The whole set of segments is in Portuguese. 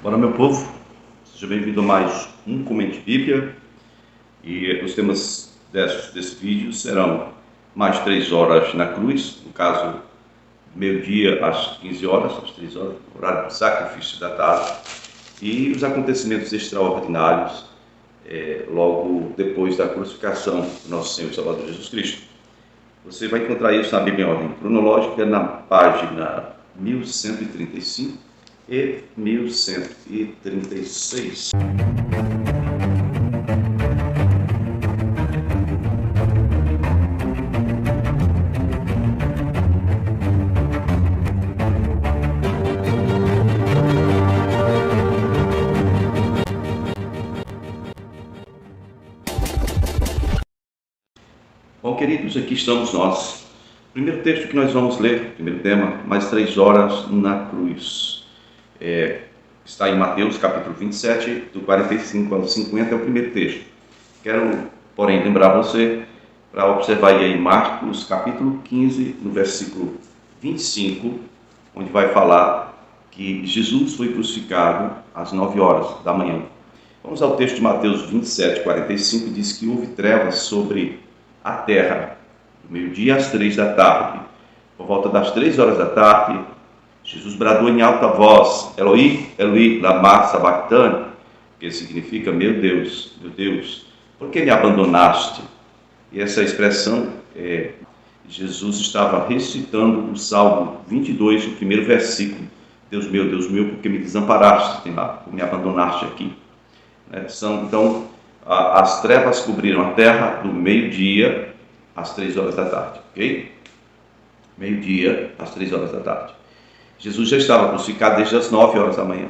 Olá, meu povo, seja bem-vindo a mais um Comente Bíblia. E os temas desse vídeo serão mais 3 horas na cruz, no caso, meio-dia às 15 horas, às 3 horas, horário do sacrifício da tarde, e os acontecimentos extraordinários logo depois da crucificação do nosso Senhor e Salvador Jesus Cristo. Você vai encontrar isso na Bíblia em ordem cronológica, na página 1135 e 1136. Bom, queridos, aqui estamos nós. Primeiro texto que nós vamos ler, primeiro tema, mais 3 horas na cruz. Está em Mateus capítulo 27, do 45 ao 50, é o primeiro texto. Quero, porém, lembrar você para observar aí Marcos capítulo 15, no versículo 25, onde vai falar que Jesus foi crucificado às 9 horas da manhã. Vamos ao texto de Mateus 27, 45, diz que houve trevas sobre a terra, do meio-dia às 3 da tarde. Por volta das 3 horas da tarde, Jesus bradou em alta voz: Eloi, Eloi, lama sabachthani, que significa: meu Deus, por que me abandonaste? E essa expressão, Jesus estava recitando o Salmo 22, o primeiro versículo: Deus meu, por que me desamparaste? Tem lá, por me abandonaste aqui. Então, as trevas cobriram a terra do meio-dia às 3 horas da tarde, ok? Meio-dia às 3 horas da tarde. Jesus já estava crucificado desde as 9 horas da manhã.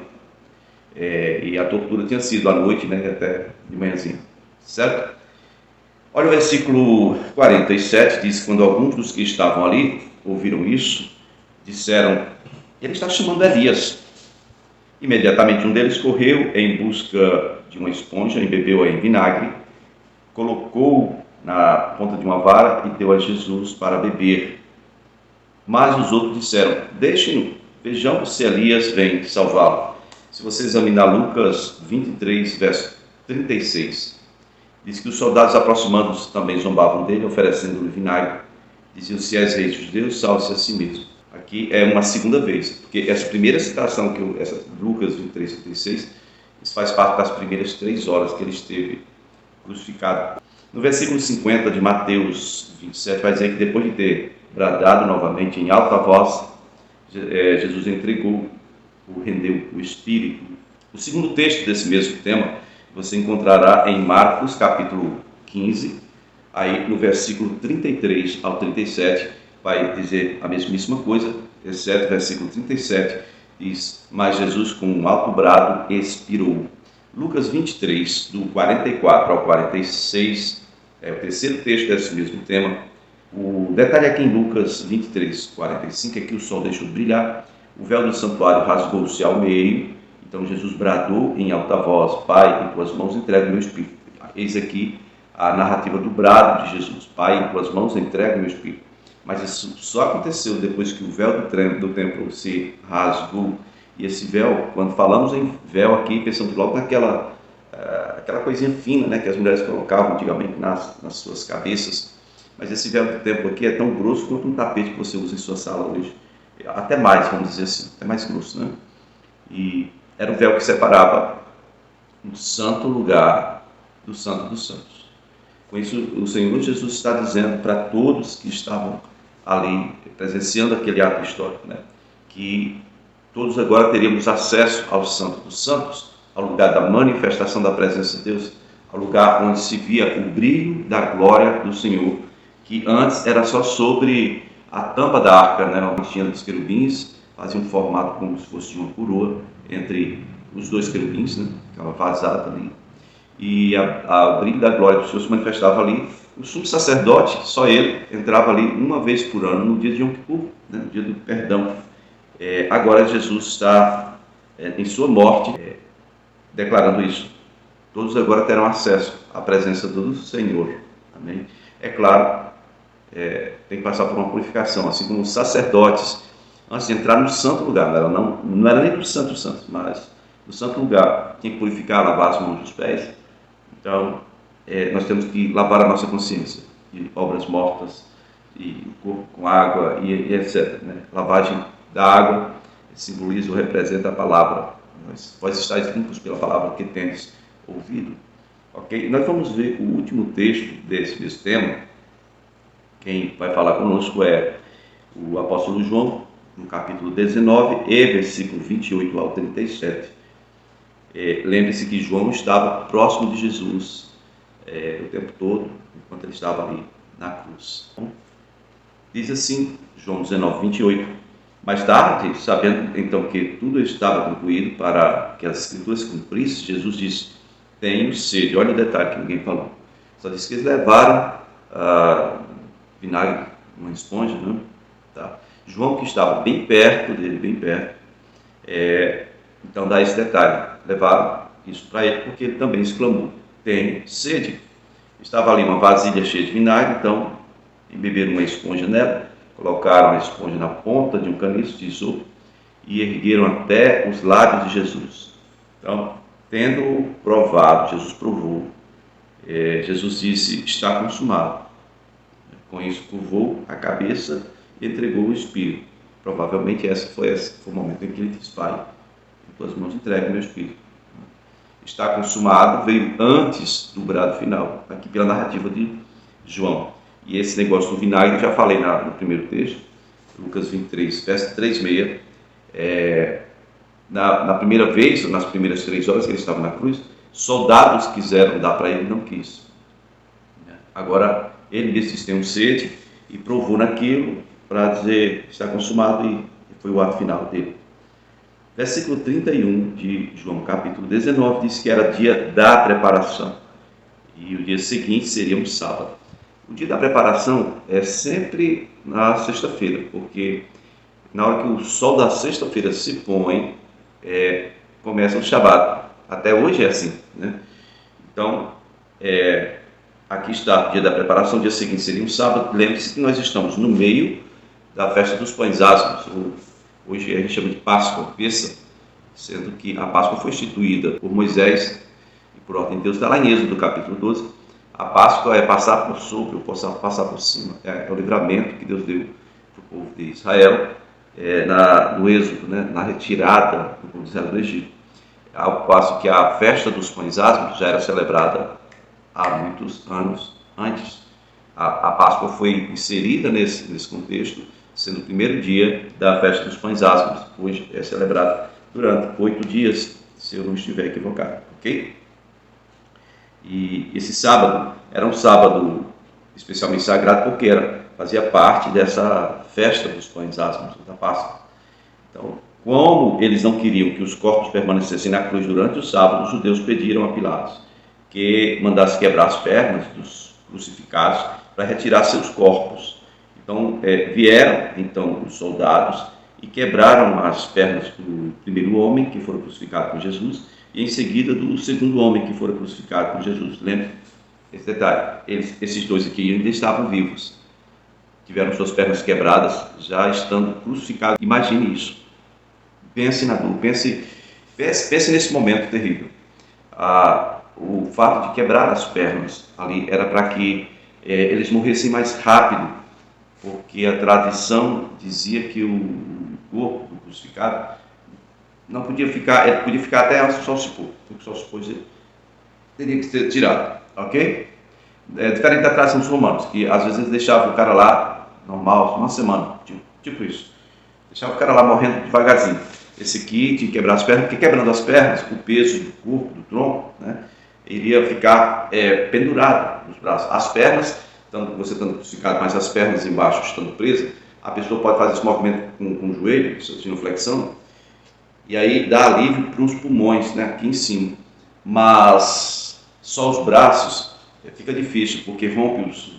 E a tortura tinha sido à noite, até de manhãzinha, certo? Olha o versículo 47, diz que quando alguns dos que estavam ali ouviram isso, disseram: ele está chamando Elias. Imediatamente um deles correu em busca de uma esponja, embebeu-a em vinagre, colocou na ponta de uma vara e deu a Jesus para beber. Mas os outros disseram: deixem-no, vejamos se Elias vem salvá-lo. Se você examinar Lucas 23, verso 36, diz que os soldados, aproximando-se, também zombavam dele, oferecendo-lhe vinagre. Diziam: se és rei dos judeus, salve-se a si mesmo. Aqui é uma segunda vez, porque essa primeira citação, Lucas 23, 36, isso faz parte das primeiras 3 horas que ele esteve crucificado. No versículo 50 de Mateus 27, vai dizer que depois de ter bradado novamente em alta voz, Jesus rendeu o Espírito. O segundo texto desse mesmo tema você encontrará em Marcos capítulo 15, aí no versículo 33 ao 37, vai dizer a mesmíssima coisa, exceto o versículo 37, diz: mas Jesus com um alto brado expirou. Lucas 23, do 44 ao 46, é o terceiro texto desse mesmo tema. O detalhe aqui em Lucas 23, 45, é que o sol deixou de brilhar, o véu do santuário rasgou-se ao meio, então Jesus bradou em alta voz: Pai, em tuas mãos entrego o meu espírito. Eis aqui a narrativa do brado de Jesus: Pai, em tuas mãos entrego o meu espírito. Mas isso só aconteceu depois que o véu do templo se rasgou. E esse véu, quando falamos em véu aqui, pensamos logo naquela aquela coisinha fina, que as mulheres colocavam antigamente nas suas cabeças. Mas esse véu do templo aqui é tão grosso quanto um tapete que você usa em sua sala hoje. Até mais, vamos dizer assim, até mais grosso, E era o véu que separava o santo lugar do santo dos santos. Com isso, o Senhor Jesus está dizendo para todos que estavam ali, presenciando aquele ato histórico, que todos agora teríamos acesso ao Santo dos Santos, ao lugar da manifestação da presença de Deus, ao lugar onde se via o brilho da glória do Senhor, que antes era só sobre a tampa da arca, onde tinha dos querubins, fazia um formato como se fosse uma coroa entre os dois querubins, ficava vazada ali. E o brilho da glória do Senhor se manifestava ali. O sumo sacerdote, só ele, entrava ali uma vez por ano, no dia de Yom Kippur, no dia do perdão. Agora Jesus está, em sua morte, declarando isso. Todos agora terão acesso à presença do Senhor. Amém? É claro, tem que passar por uma purificação, assim como os sacerdotes, antes de entrar no santo lugar, não era nem do Santo dos Santos, mas no santo lugar, tinha que purificar, lavar as mãos e os pés. Então, nós temos que lavar a nossa consciência de obras mortas, e o corpo com água e etc. Né? Lavagem da água simboliza ou representa a palavra. Vós estáis limpos pela palavra que tendes ouvido. Ok? Nós vamos ver o último texto desse tema. Quem vai falar conosco é o apóstolo João, no capítulo 19 e versículo 28 ao 37. Lembre-se que João estava próximo de Jesus o tempo todo, enquanto ele estava ali na cruz. Diz assim, João 19, 28. Mais tarde, sabendo então que tudo estava concluído para que as escrituras se cumprissem, Jesus disse: tenho sede. Olha o detalhe que ninguém falou. Só disse que eles levaram vinagre, uma esponja, né? Tá? João, que estava bem perto dele, bem perto, então dá esse detalhe. Levaram isso para ele porque ele também exclamou: tenho sede. Estava ali uma vasilha cheia de vinagre, então embeberam uma esponja nela, colocaram a esponja na ponta de um caniço de isopo e ergueram até os lábios de Jesus. Então, tendo provado, Jesus provou, Jesus disse: está consumado. Com isso, curvou a cabeça e entregou o Espírito. Provavelmente esse foi o momento em que ele disse: Pai, em tuas mãos entrego o meu Espírito. Está consumado veio antes do brado final, aqui pela narrativa de João. E esse negócio do vinagre, eu já falei no primeiro texto, Lucas 23, verso 3,6. Na primeira vez, nas primeiras 3 horas que ele estava na cruz, soldados quiseram dar para ele e não quis. Agora, ele disse: tenho sede, e provou naquilo para dizer: está consumado, e foi o ato final dele. Versículo 31 de João, capítulo 19, diz que era dia da preparação, e o dia seguinte seria um sábado. O dia da preparação é sempre na sexta-feira, porque na hora que o sol da sexta-feira se põe, começa o Shabat. Até hoje é assim, né? Então, aqui está o dia da preparação, o dia seguinte seria um sábado. Lembre-se que nós estamos no meio da festa dos pães ázimos. Hoje a gente chama de Páscoa, Pessa, sendo que a Páscoa foi instituída por Moisés e por ordem de Deus. Está lá em Êxodo, capítulo 12. A Páscoa é passar por sobre, ou passar por cima. É o livramento que Deus deu para o povo de Israel no Êxodo, né, na retirada do povo de Israel do Egito. Ao passo que a festa dos pães ázimos já era celebrada há muitos anos antes. A Páscoa foi inserida nesse contexto, sendo o primeiro dia da festa dos pães ázimos. Hoje é celebrado durante 8 dias, se eu não estiver equivocado, ok? E esse sábado era um sábado especialmente sagrado porque fazia parte dessa festa dos pães ázimos, da Páscoa. Então, como eles não queriam que os corpos permanecessem na cruz durante o sábado, os judeus pediram a Pilatos que mandasse quebrar as pernas dos crucificados para retirar seus corpos. Então, vieram então os soldados e quebraram as pernas do primeiro homem que foi crucificado com Jesus e em seguida do segundo homem que foi crucificado com Jesus. Lembra esse detalhe? Esses dois aqui ainda estavam vivos, tiveram suas pernas quebradas já estando crucificados. Imagine isso. Pense na dor, pense nesse momento terrível. O fato de quebrar as pernas ali era para que eles morressem mais rápido, porque a tradição dizia que o corpo do crucificado não podia ficar, ele podia ficar até o sol se pôr, porque o sol se pôr teria que ser tirado, ok? Diferente da tradição dos romanos, que às vezes eles deixavam o cara lá, normal, uma semana, tipo isso, deixavam o cara lá morrendo devagarzinho. Esse aqui tinha que quebrar as pernas, porque quebrando as pernas, o peso do corpo, do tronco, né, iria ficar pendurado nos braços. As pernas, você estando crucificado, mas as pernas embaixo estando presas, a pessoa pode fazer esse movimento com o joelho, genuflexão, e aí dá alívio para os pulmões, né, aqui em cima. Mas só os braços fica difícil, porque rompe os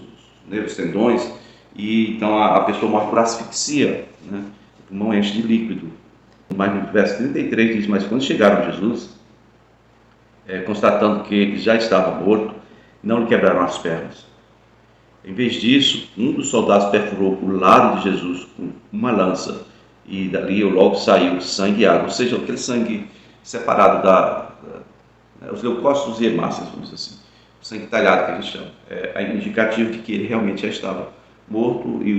nervos, tendões, e então a pessoa morre por asfixia, né, o pulmão enche de líquido. Mas no verso 33 diz: mas quando chegaram a Jesus, constatando que ele já estava morto, não lhe quebraram as pernas. Em vez disso, um dos soldados perfurou o lado de Jesus com uma lança, e dali logo saiu sangue e água, ou seja, aquele sangue separado os leucócitos e hemácias, vamos dizer assim, o sangue talhado que a gente chama, é indicativo de que ele realmente já estava morto e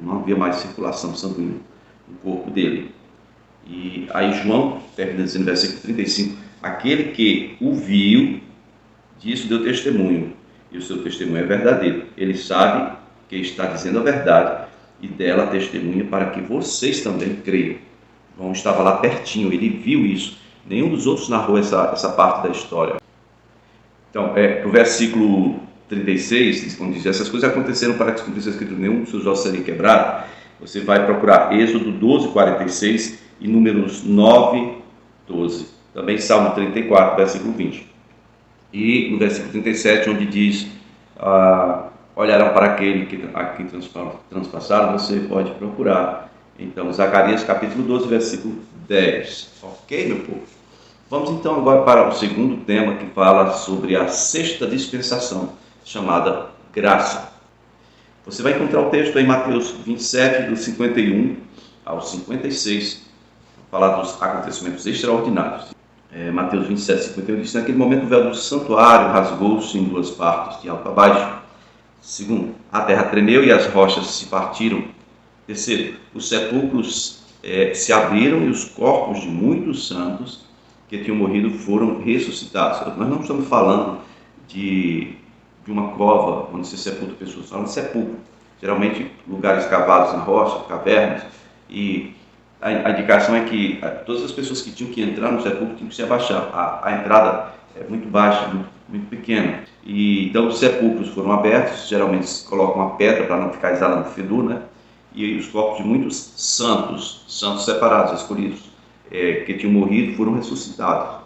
não havia mais circulação sanguínea no corpo dele. E aí João termina dizendo no versículo 35, aquele que o viu, disso deu testemunho, e o seu testemunho é verdadeiro. Ele sabe que está dizendo a verdade e dela testemunha para que vocês também creiam. João estava lá pertinho, ele viu isso. Nenhum dos outros narrou essa parte da história. Então, o versículo 36, quando diz, essas coisas aconteceram para que se cumprisse a escritura, nenhum dos seus ossos seria quebrado. Você vai procurar Êxodo 12, 46 e Números 9, 12. Também Salmo 34, versículo 20. E no versículo 37, onde diz, olharão para aquele a quem transpassaram, você pode procurar. Então, Zacarias capítulo 12, versículo 10. Ok, meu povo? Vamos então agora para o segundo tema, que fala sobre a sexta dispensação, chamada graça. Você vai encontrar o texto em Mateus 27, do 51 ao 56, para falar dos acontecimentos extraordinários. Mateus 27, 51 diz, naquele momento o véu do santuário rasgou-se em duas partes, de alto a baixo. Segundo, a terra tremeu e as rochas se partiram. Terceiro, os sepulcros se abriram e os corpos de muitos santos que tinham morrido foram ressuscitados. Nós não estamos falando de uma cova onde se sepulta pessoas, falando de sepulcro, geralmente lugares cavados na rocha, cavernas, e a indicação é que todas as pessoas que tinham que entrar no sepulcro tinham que se abaixar. A entrada é muito baixa, muito pequena, e então os sepulcros foram abertos, geralmente se coloca uma pedra para não ficar exalando fedor, né? E os corpos de muitos santos separados, escolhidos, que tinham morrido, foram ressuscitados.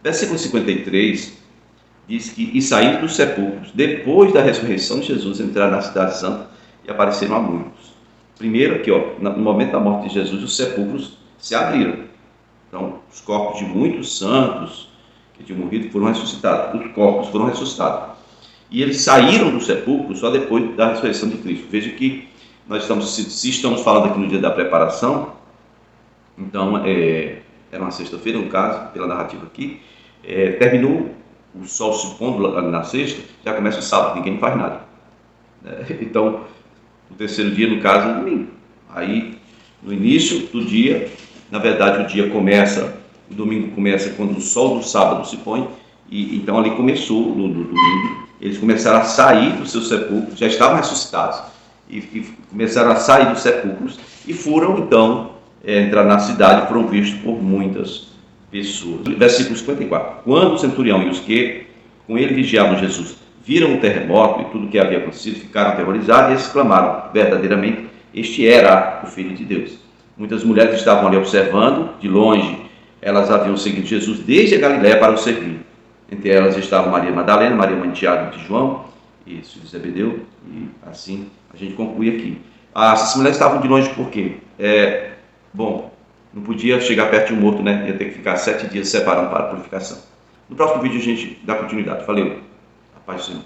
Versículo 53 diz que, e saindo dos sepulcros, depois da ressurreição de Jesus, entraram na cidade santa e apareceram a muitos. Primeiro, aqui, no momento da morte de Jesus, os sepulcros se abriram. Então, os corpos de muitos santos que tinham morrido foram ressuscitados. Os corpos foram ressuscitados. E eles saíram do sepulcro só depois da ressurreição de Cristo. Veja que nós se estamos falando aqui no dia da preparação, então, era uma sexta-feira, no caso, pela narrativa aqui, terminou o sol se pondo ali na sexta, já começa o sábado, ninguém faz nada. Então, o terceiro dia, no caso, é domingo. Aí, no início do dia, na verdade, o domingo começa quando o sol do sábado se põe, e então ali começou, no domingo, eles começaram a sair dos seus sepulcros, já estavam ressuscitados, e começaram a sair dos sepulcros, e foram, então, entrar na cidade, foram vistos por muitas pessoas. Versículo 54. Quando o centurião e os que com ele vigiavam Jesus viram o terremoto e tudo o que havia acontecido, ficaram aterrorizados e exclamaram, verdadeiramente, este era o Filho de Deus. Muitas mulheres estavam ali observando, de longe, elas haviam seguido Jesus desde a Galiléia para o servir. Entre elas estavam Maria Madalena, Maria mãe de Tiago e de João, e filho de Zebedeu, e assim a gente conclui aqui. Essas mulheres estavam de longe por quê? Não podia chegar perto de um morto, né? Ia ter que ficar 7 dias separando para a purificação. No próximo vídeo a gente dá continuidade. Valeu. A paz do Senhor.